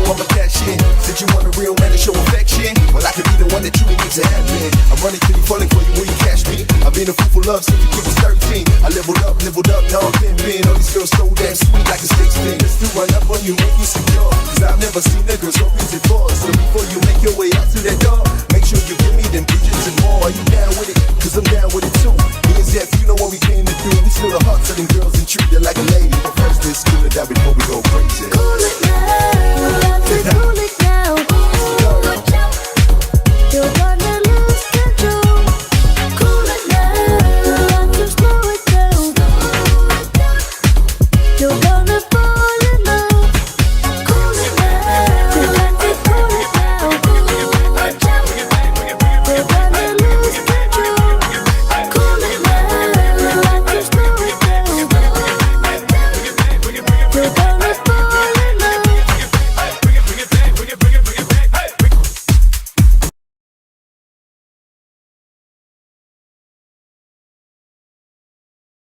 I'm a cash in. Did you want a real man to show affection? Well, I could be the one that you need to have been. I'm running to you, falling for you, will you catch me? I've been a fool for love since the kid was 13. I leveled up, now I'm pimping. All these girls so damn sweet like a 16. Just to run up on you, make you secure. Cause I've never seen a girl so easy for. So before you make your way out to that door, make sure you give me them digits and more. Are you down with it? Cause I'm down with it too. Me and Zeph, you know what we came to do. We steal the hearts of them girls and treat them like a lady. But first, let's cool it down before we go crazy.